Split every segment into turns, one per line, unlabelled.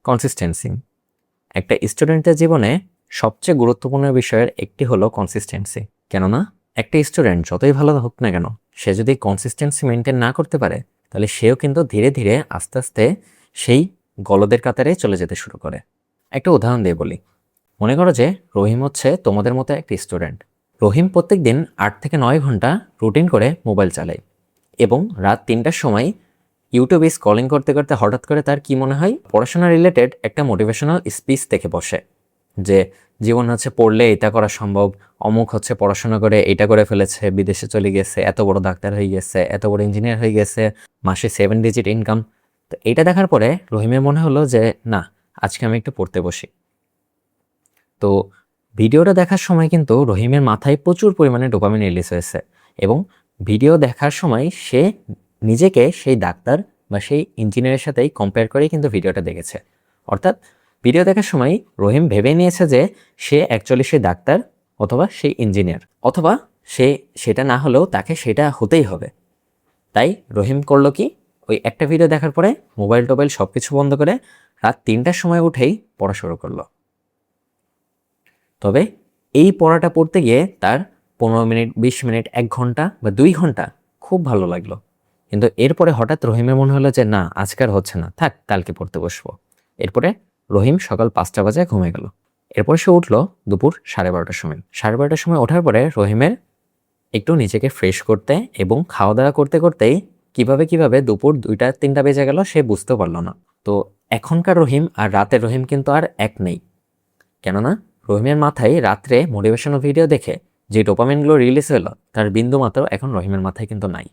Consistency. একটা স্টুডেন্টের জীবনে সবচেয়ে গুরুত্বপূর্ণ বিষয়ের একটি হলো কনসিস্টেন্সি। কেননা একটা স্টুডেন্ট যতই ভালো হোক না কেন, সে যদি কনসিস্টেন্সি মেনটেন না করতে পারে, তাহলে সেও কিন্তু ধীরে ধীরে আস্তে আস্তে সেই গলদের কাতারে চলে যেতে শুরু করে। একটা উদাহরণ দিয়ে বলি। মনে করো যে রহিম হচ্ছে তোমাদের মতো একটা স্টুডেন্ট। রহিম প্রত্যেক দিন 8 থেকে 9 ঘন্টা রুটিন করে মোবাইল চালায় এবং রাত 3টার সময় ইউটিউবে স্ক্রলিং করতে করতে হঠাৎ করে তার কি মনে হয়, পড়াশোনা রিলেটেড একটা মোটিভেশনাল স্পিচ দেখে বসে যে জীবন হচ্ছে পড়লে এটা করা সম্ভব, অমুক হচ্ছে পড়াশোনা করে এটা করে ফেলেছে, বিদেশে চলে গেছে, এত বড় ডাক্তার হয়ে গেছে, এত বড় ইঞ্জিনিয়ার হয়ে গেছে, মাসে 7 ডিজিট ইনকাম। তো এটা দেখার পরে রহিমের মনে হলো যে না, আজকে আমি একটু পড়তে বসি। তো ভিডিওটা দেখার সময় কিন্তু রহিমের মাথায় প্রচুর পরিমাণে ডোপামিন রিলিজ হয়েছে এবং ভিডিও দেখার সময় সে নিজেকে সেই ডাক্তার বা সেই ইঞ্জিনিয়ারের সাথেই কম্পেয়ার করেই কিন্তু ভিডিওটা দেখেছে। অর্থাৎ ভিডিও দেখার সময় রহিম ভেবে নিয়েছে যে সে অ্যাকচুয়ালি সেই ডাক্তার অথবা সেই ইঞ্জিনিয়ার, অথবা সে সেটা না হলেও তাকে সেটা হতেই হবে। তাই রহিম করলো কি, ওই একটা ভিডিও দেখার পরে মোবাইল টোবাইল সব কিছু বন্ধ করে রাত 3টার সময় উঠেই পড়া শুরু করলো। তবে এই পড়াটা পড়তে গিয়ে তার 15 মিনিট, 20 মিনিট, 1 ঘন্টা বা 2 ঘন্টা খুব ভালো লাগলো। কিন্তু এরপরে হঠাৎ রহিমের মনে হলো যে না, আজকার হচ্ছে না, থাক, কালকে পড়তে বসবো। এরপরে রহিম সকাল 5টা বাজে ঘুমিয়ে গেল। এরপর সে উঠলো দুপুর 12:30টার সময়। 12:30টার সময় ওঠার পরে রহিমের একটু নিজেকে ফ্রেশ করতে এবং খাওয়া দাওয়া করতে করতেই কিভাবে দুপুর 2টা 3টা বেজে গেল সে বুঝতেও পারল না। তো এখনকার রহিম আর রাতের রহিম কিন্তু আর এক নেই। কেননা রহিমের মাথায় রাত্রে মোটিভেশনাল ভিডিও দেখে যে ডোপামিনগুলো রিলিজ হলো, তার বিন্দু মাত্র এখন রহিমের মাথায় কিন্তু নাই।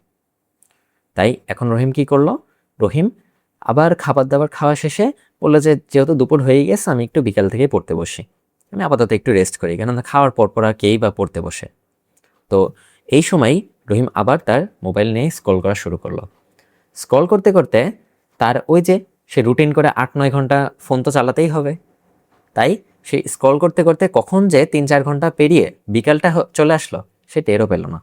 তাই এখন রহিম কি করলো, রহিম আবার খাবার দাবার খাওয়া শেষে বললো যে যেহেতু দুপুর হয়ে গেছে, আমি একটু বিকাল থেকে পড়তে বসি, আমি আপাতত একটু রেস্ট করি, কেননা খাওয়ার পর আর কেই বা পড়তে বসে। তো এই সময় রহিম আবার তার মোবাইল নিয়ে স্ক্রল করা শুরু করলো। স্ক্রল করতে করতে তার ওই যে সে রুটিন করে 8-9 ঘন্টা ফোন তো চালাতেই হবে, তাই সে স্ক্রল করতে করতে কখন যে 3-4 ঘন্টা পেরিয়ে বিকালটা চলে আসলো সে টেরও পেল না।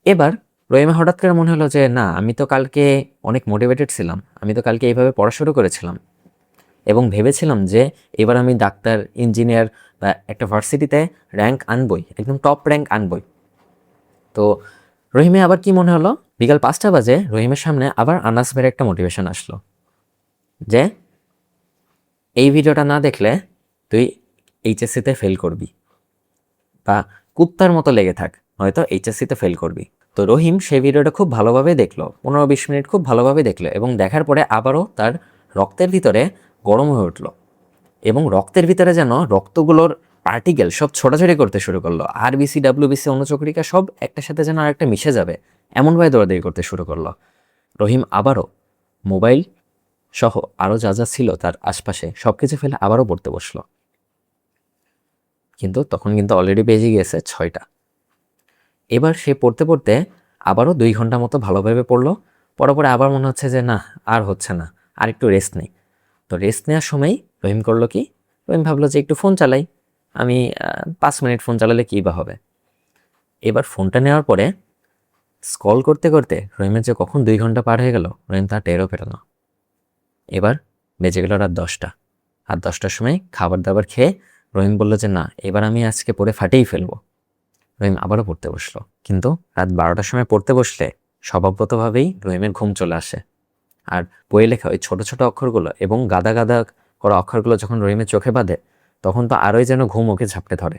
এবার রহিমা হঠাৎ করে মনে হলো যে না, আমি তো কালকে অনেক মোটিভেটেড ছিলাম, আমি তো কালকে এইভাবে পড়া শুরু করেছিলাম এবং ভেবেছিলাম যে এবার আমি ডাক্তার, ইঞ্জিনিয়ার বা একটা ভার্সিটিতে র্যাঙ্ক আনবই, একদম টপ র্যাঙ্ক আনবই। তো রহিমে আবার কি মনে হলো, বিকাল 5টা বাজে রহিমের সামনে আবার আনাস ভাইয়ের একটা মোটিভেশন আসলো যে এই ভিডিওটা না দেখলে তুই এইচএসসিতে ফেল করবি বা কুত্তার মতো লেগে থাক, হয়তো এইচএসসিতে ফেল করবি। তো রহিম সেই ভিডিওটা খুব ভালোভাবে দেখলো, 15-20 মিনিট খুব ভালোভাবে দেখলো এবং দেখার পরে আবারও তার রক্তের ভিতরে গরম হয়ে উঠলো এবং রক্তের ভিতরে যেন রক্তগুলোর পার্টিকেল সব ছোটাছুটি করতে শুরু করলো। আরবিসি, ডাব্লিউবিসি, অনুচক্রিকা সব একটার সাথে যেন আরেকটা মিশে যাবে, এমনভাবে দৌড়াদৌড়ি করতে শুরু করলো। রহিম আবারও মোবাইল সহ আরও যা যা ছিল তার আশপাশে সব কিছু ফেলে আবারও পড়তে বসলো। কিন্তু তখন কিন্তু অলরেডি বেজে গিয়েছে 6টা। এবার সে পড়তে পড়তে আবারও 2 ঘন্টা মতো ভালোভাবে পড়লো। পরে আবার মনে হচ্ছে যে না, আর হচ্ছে না, আর একটু রেস্ট নেই। তো রেস্ট নেওয়ার সময় রহিম করলো কি, রহিম ভাবলো যে একটু ফোন চালাই, আমি 5 মিনিট ফোন চালালে কী বা হবে। এবার ফোনটা নেওয়ার পরে স্ক্রল করতে করতে রহিমের যে কখন 2 ঘন্টা পার হয়ে গেল রহিম তা টেরও পেল না। এবার বেজে গেল রাত 10টা। আর 10টার সময় খাবার দাবার খেয়ে রহিম বলল যে না, এবার আমি আজকে পড়ে ফাটিয়েই ফেলবো। রহিম আবারও পড়তে বসলো, কিন্তু রাত 12টার সময় পড়তে বসলে স্বভাবগতভাবেই রহিমের ঘুম চলে আসে। আর বইয়ে লেখা ওই ছোট ছোট অক্ষরগুলো এবং গাদা গাদা করা অক্ষরগুলো যখন রহিমের চোখে বাঁধে, তখন তো আরোই যেন ঘুম ওকে ঝাপটে ধরে।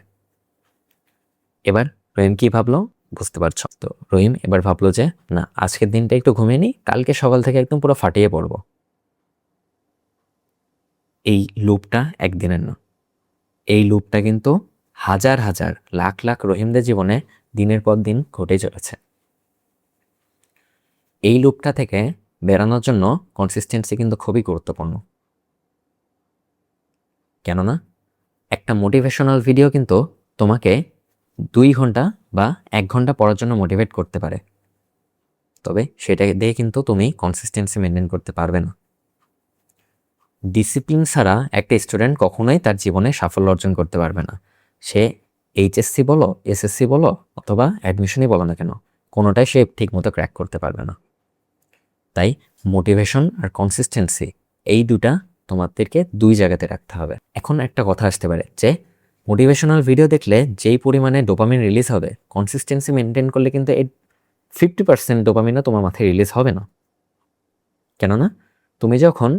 এবার রহিম কি ভাবলো বুঝতে পারছ তো, রহিম এবার ভাবলো যে না, আজকের দিনটা একটু ঘুমিয়ে নিই, কালকে সকাল থেকে একদম পুরো ফাটিয়ে পড়বো। এই লুপটা একদিনের না, এই লুপটা কিন্তু হাজার হাজার লাখ লাখ রহিমদের জীবনে দিনের পর দিন ঘটে চলেছে। এই লুপটা থেকে বেরানোর জন্য কনসিস্টেন্সি কিন্তু খুবই গুরুত্বপূর্ণ। কেননা একটা মোটিভেশনাল ভিডিও কিন্তু তোমাকে 2 ঘন্টা বা 1 ঘন্টা পড়ার জন্য মোটিভেট করতে পারে, তবে সেটা দিয়ে কিন্তু তুমি কনসিস্টেন্সি মেনটেন করতে পারবে না। ডিসিপ্লিন ছাড়া একটা স্টুডেন্ট কখনোই তার জীবনে সাফল্য অর্জন করতে পারবে না। সে এইচএসসি বলো, এসএসসি বলো অথবা অ্যাডমিশনই বলো না কেন, কোনোটাই সে ঠিকমতো ক্র্যাক করতে পারবে না। তাই মোটিভেশন আর কনসিস্টেন্সি এই দুটা তোমাদেরকে দুই জায়গাতে রাখতে হবে। এখন একটা কথা আসতে পারে যে মোটিভেশনাল ভিডিও দেখলে যেই পরিমাণে ডোপামিন রিলিজ হবে, কনসিস্টেন্সি মেনটেন করলে কিন্তু এই 50% ডোপামিনও তোমার মাথায় রিলিজ হবে না। কেননা তুমি যখন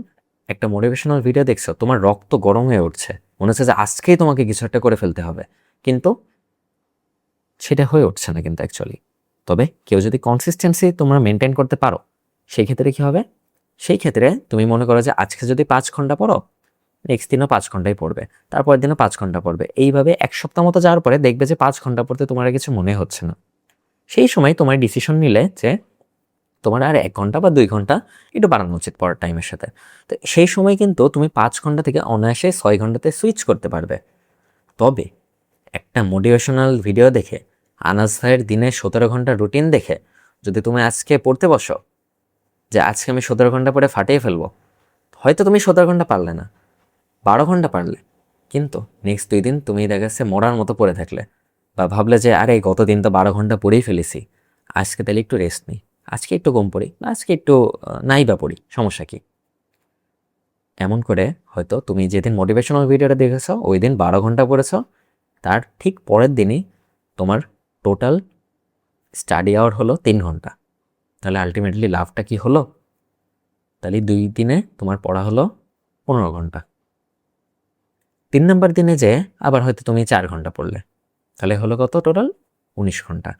একটা মোটিভেশনাল ভিডিও দেখছো, তোমার রক্ত গরম হয়ে উঠছে, মনে হচ্ছে যে আজকেই তোমাকে কিছু একটা করে ফেলতে হবে, কিন্তু সেটা হয়ে উঠছে না কিন্তু অ্যাকচুয়ালি। তবে কেউ যদি কনসিস্টেন্সি তোমরা মেনটেন করতে পারো, সেই ক্ষেত্রে কী হবে? সেই ক্ষেত্রে তুমি মনে করো যে আজকে যদি 5 ঘন্টা পড়ো, নেক্সট দিনও 5 ঘন্টাই পড়বে, তারপরের দিনও 5 ঘন্টা পড়বে, এইভাবে এক সপ্তাহ মতো যাওয়ার পরে দেখবে যে 5 ঘন্টা পড়তে তোমার আর কিছু মনে হচ্ছে না। সেই সময় তোমার ডিসিশন নিলে যে তোমার আর 1 ঘন্টা বা 2 ঘন্টা একটু বাড়ানো উচিত পড়ার টাইমের সাথে। তো সেই সময় কিন্তু তুমি 5 ঘন্টা থেকে অনায়াসে 6 ঘন্টাতে সুইচ করতে পারবে। তবে একটা মোটিভেশনাল ভিডিও দেখে, আনাস ভাইয়ের দিনে 17 ঘন্টা রুটিন দেখে যদি তুমি আজকে পড়তে বসো যে আজকে আমি 17 ঘন্টা পরে ফাটিয়ে ফেলবো, হয়তো তুমি 17 ঘন্টা পারলে না, 12 ঘন্টা পারলে, কিন্তু নেক্সট 2 দিন তুমি দেখা যাচ্ছে মরার মতো পড়ে থাকলে, বা ভাবলে যে আরে গত দিন তো 12 ঘন্টা পড়েই ফেলেছি, আজকে তাহলে একটু রেস্ট নিই, আজকে একটু কম পড়ি, বা আজকে একটু নাই বা পড়ি, সমস্যা কি? এমন করে হয়তো তুমি যেদিন মোটিভেশনাল ভিডিওটা দেখেছো ওই দিন 12 ঘন্টা পড়েছ, তার ঠিক পরের দিনই তোমার টোটাল স্টাডি আওয়ার হলো 3 ঘন্টা। তাহলে আলটিমেটলি লাভটা কি হলো? তাহলে 2 দিনে তোমার পড়া হলো 15 ঘন্টা। 3 নম্বর দিনে যে আবার হয়তো তুমি 4 ঘন্টা পড়লে, তাহলে হলো কত টোটাল? 19 ঘন্টা।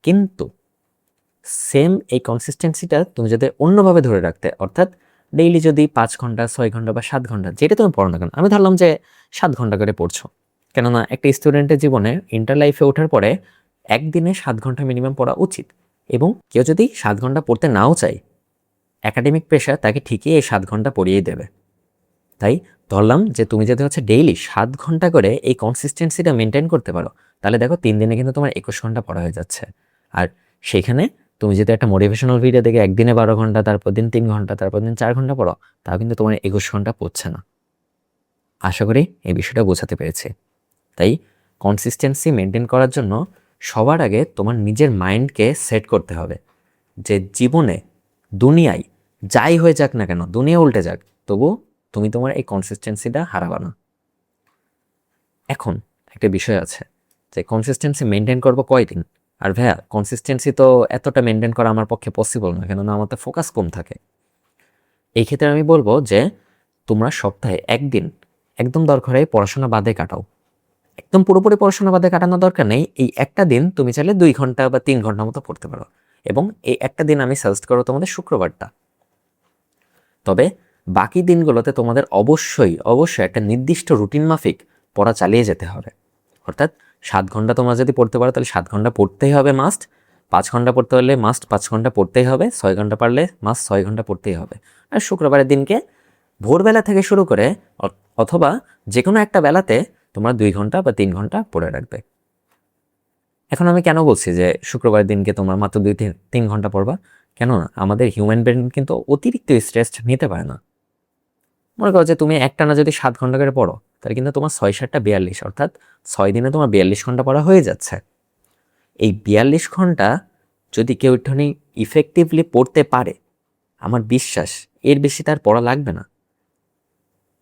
কিন্তু সেম এই কনসিস্টেন্সিটা তুমি যদি অন্যভাবে ধরে রাখতে, অর্থাৎ ডেইলি যদি 5 ঘন্টা, 6 ঘন্টা বা 7 ঘন্টা যেটা তুমি পড়ো না কেন, আমি ধরলাম যে 7 ঘন্টা করে পড়ছো, কেননা একটা স্টুডেন্টের জীবনে ইন্টার লাইফে ওঠার পরে একদিনে 7 ঘন্টা মিনিমাম পড়া উচিত। এবং কেউ যদি 7 ঘন্টা পড়তে নাও চায়, একাডেমিক প্রেশার তাকে ঠিকই এই 7 ঘন্টা পড়িয়ে দেবে। তাই ধরলাম যে তুমি যদি হচ্ছে ডেইলি 7 ঘন্টা করে এই কনসিস্টেন্সিটা মেনটেন করতে পারো, তাহলে দেখো 3 দিনে কিন্তু তোমার 21 ঘন্টা পড়া হয়ে যাচ্ছে। আর সেখানে তুমি যদি একটা মোটিভেশনাল ভিডিও দেখে একদিনে 12 ঘন্টা, তারপর দিন 3 ঘন্টা, তারপর দিন 4 ঘন্টা পড়ো, তাও কিন্তু তোমার 21 ঘন্টা পড়ছে না। আশা করি এই বিষয়টা বোঝাতে পেরেছি। তাই কনসিস্টেন্সি মেনটেন করার জন্য সবার আগে তোমার নিজের মাইন্ডকে সেট করতে হবে যে জীবনে, দুনিয়ায় যাই হয়ে যাক না কেন, দুনিয়া উল্টে যাক, তবু তুমি তোমার এই কনসিস্টেন্সিটা হারাবা না। এখন একটা বিষয় আছে যে কনসিস্টেন্সি মেনটেন করবো কয়দিন? আর ভাইয়া কনসিস্টেন্সি তো এতটা মেনটেন করা আমার পক্ষে পসিবল না, কেননা আমার তো ফোকাস কম থাকে। এই ক্ষেত্রে আমি বলবো যে তোমরা সপ্তাহে একদিন একদম দরকার হয় পড়াশোনা বাদে কাটাও। একদম পুরোপুরি পড়াশোনা বাদে কাটানোর দরকার নেই, এই একটা দিন তুমি চাইলে 2 ঘন্টা বা 3 ঘন্টা মতো পড়তে পারো। এবং এই একটা দিন আমি সাজেস্ট করবো তোমাদের শুক্রবারটা। তবে বাকি দিনগুলোতে তোমাদের অবশ্যই অবশ্যই একটা নির্দিষ্ট রুটিন মাফিক পড়া চালিয়ে যেতে হবে। অর্থাৎ 7 ঘন্টা তোমরা যদি পড়তে পারো তাহলে 7 ঘন্টা পড়তেই হবে মাস্ট, 5 ঘন্টা পড়তে হলে মাস্ট 5 ঘন্টা পড়তেই হবে, 6 ঘন্টা পারলে মাস্ট 6 ঘন্টা পড়তেই হবে। আর শুক্রবারের দিনকে ভোরবেলা থেকে শুরু করে অথবা যে কোনো একটা বেলাতে তোমরা 2 ঘন্টা বা 3 ঘন্টা পড়ে রাখবে। এখন আমি কেন বলছি যে শুক্রবারের দিনকে তোমরা মাত্র 2-3 ঘন্টা পড়বা? কেননা আমাদের হিউম্যান ব্রেন কিন্তু অতিরিক্ত স্ট্রেস নিতে পারে না। মনে করো যে তুমি একটানা যদি 7 ঘন্টা করে পড়ো, তাহলে কিন্তু তোমার 6-7টা 42, অর্থাৎ 6 দিনে তোমার 42 ঘন্টা পড়া হয়ে যাচ্ছে। এই 42 ঘন্টা যদি কেউ একটুখানি ইফেক্টিভলি পড়তে পারে, আমার বিশ্বাস এর বেশি তার পড়া লাগবে না।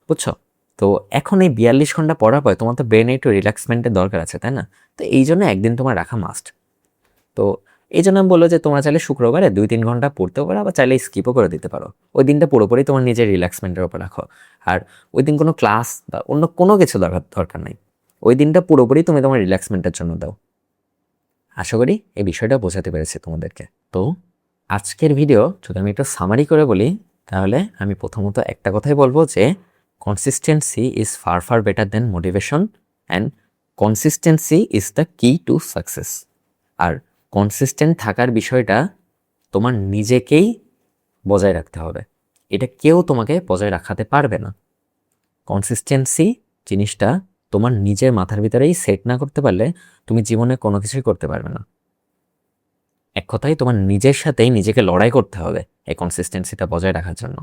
বুঝছো? তো এখন এই 42 ঘন্টা পড়ার পরে তোমার তো ব্রেনে একটু রিল্যাক্সমেন্টের দরকার আছে, তাই না? তো এই জন্য একদিন তোমার রাখা মাস্ট। তো এই জন্য আমি বললো যে তোমরা চাইলে শুক্রবারে 2-3 ঘন্টা পড়তেও পারো, আবার চাইলে স্কিপও করে দিতে পারো। ওই দিনটা পুরোপুরি তোমার নিজের রিল্যাক্সমেন্টের উপর রাখো। আর ওই দিন কোনো ক্লাস বা অন্য কোনো কিছু দরকার নাই। ওই দিনটা পুরোপুরি তুমি তোমার রিল্যাক্সমেন্টের জন্য দাও। আশা করি এই বিষয়টা বোঝাতে পেরেছি তোমাদেরকে। তো আজকের ভিডিও যদি আমি একটু সামারি করে বলি, তাহলে আমি প্রথমত একটা কথাই বলবো যে consistency is far far better then motivation, and consistency is the কি টু সাকসেস। আর কনসিস্টেন্ট থাকার বিষয়টা তোমার নিজেকেই বজায় রাখতে হবে, এটা কেউ তোমাকে বজায় রাখাতে পারবে না। কনসিস্টেন্সি জিনিসটা তোমার নিজের মাথার ভিতরেই সেট না করতে পারলে তুমি জীবনে কোনো কিছুই করতে পারবে না। এক কথায় তোমার নিজের সাথেই নিজেকে লড়াই করতে হবে এই কনসিস্টেন্সিটা বজায় রাখার জন্য।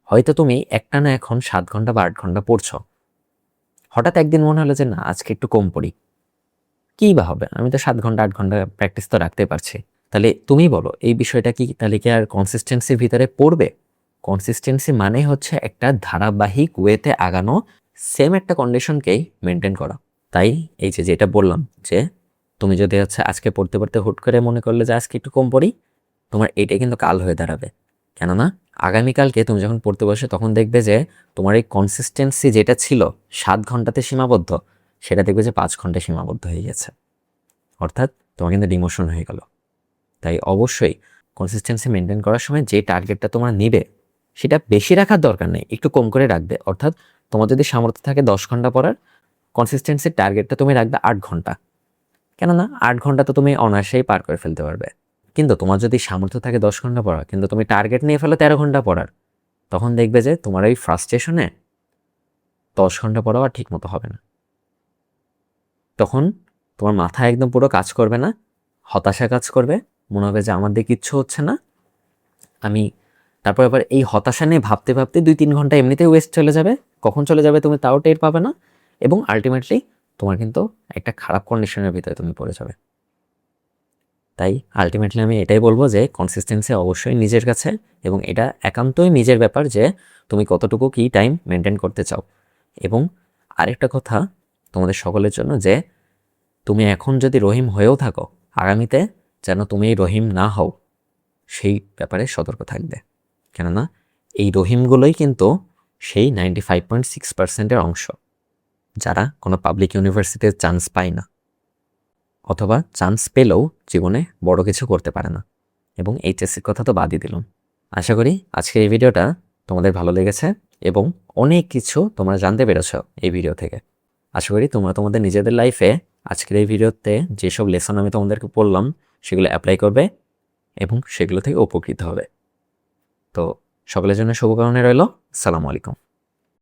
হয়তো তুমি একটানা এখন 7 ঘন্টা বা 8 ঘন্টা পড়ছো, হঠাৎ একদিন মনে হলো যে না আজকে একটু কম পড়ি, কী বা হবে, আমি তো 7 ঘন্টা 8 ঘন্টা প্র্যাকটিস তো রাখতে পারছি। তাহলে তুমি বলো এই বিষয়টা কি তাহলে কি আর কনসিস্টেন্সির ভিতরে পড়বে? কনসিস্টেন্সি মানে হচ্ছে একটা ধারাবাহিক ওয়েতে আগানো, সেম একটা কন্ডিশনকেই মেনটেন করা। তাই এই যে যেটা বললাম যে তুমি যদি হচ্ছে আজকে পড়তে পড়তে হুট করে মনে করলে যে আজকে একটু কম পড়ি, তোমার এটাই কিন্তু কাল হয়ে দাঁড়াবে। কেননা আগামীকালকে তুমি যখন পড়তে বসে তখন দেখবে যে তোমার এই কনসিস্টেন্সি যেটা ছিল 7 ঘন্টাতে সীমাবদ্ধ, সেটা দেখবে যে 5 ঘন্টায় সীমাবদ্ধ হয়ে গেছে। অর্থাৎ তোমার কিন্তু ডিমোশন হয়ে গেল। তাই অবশ্যই কনসিস্টেন্সি মেনটেন করার সময় যে টার্গেটটা তোমরা নিবে সেটা বেশি রাখার দরকার নেই, একটু কম করে রাখবে। অর্থাৎ তোমার যদি সামর্থ্য থাকে 10 ঘন্টা পড়ার, কনসিস্টেন্সির টার্গেটটা তুমি রাখবে 8 ঘন্টা। কেননা 8 ঘন্টা তো তুমি অনায়াসেই পার করে ফেলতে পারবে। কিন্তু তোমার যদি সামর্থ্য থাকে 10 ঘন্টা পড়ার, কিন্তু তুমি টার্গেট নিয়ে ফেলো 13 ঘন্টা পড়ার, তখন দেখবে যে তোমার ওই ফ্রাস্ট্রেশনে 10 ঘন্টা পড়াও আর ঠিক মতো হবে না। তখন তোমার মাথা একদম পুরো কাজ করবে না, হতাশা কাজ করবে, মনে হবে যে আমার দিয়ে কিচ্ছু হচ্ছে না। তারপর আবার এই হতাশা নিয়ে ভাবতে ভাবতে 2-3 ঘন্টা এমনিতেই ওয়েস্ট চলে যাবে, কখন চলে যাবে তুমি তাও টের পাবে না, এবং আলটিমেটলি তোমার কিন্তু একটা খারাপ কন্ডিশনের ভিতরে তুমি পড়ে যাবে। তাই আলটিমেটলি আমি এটাই বলবো যে কনসিস্টেন্সি অবশ্যই নিজের কাছে, এবং এটা একান্তই নিজের ব্যাপার যে তুমি কতটুকু কি টাইম মেনটেন করতে চাও। এবং আরেকটা কথা তোমাদের সকলের জন্য, যে তুমি এখন যদি রহিম হয়েও থাকো, আগামীতে যেন তুমি রহিম না হও সেই ব্যাপারে সতর্ক থাকবে। কেননা এই রহিমগুলোই কিন্তু সেই 95.6%-এর অংশ, যারা কোনো পাবলিক ইউনিভার্সিটিতে চান্স পায় না, অথবা চান্স পেলেও জীবনে বড় কিছু করতে পারে না। এবং এইচএসসির কথা তো বাদই দিলাম। আশা করি আজকের এই ভিডিওটা তোমাদের ভালো লেগেছে এবং অনেক কিছু তোমরা জানতে পেরেছ এই ভিডিও থেকে। আশা করি তোমরা তোমাদের নিজেদের লাইফে আজকের এই ভিডিওতে যেসব লেসন আমি তোমাদেরকে বললাম সেগুলো অ্যাপ্লাই করবে এবং সেগুলো থেকে উপকৃত হবে। তো সকলের জন্য শুভকামনা রইল। আসসালামু আলাইকুম।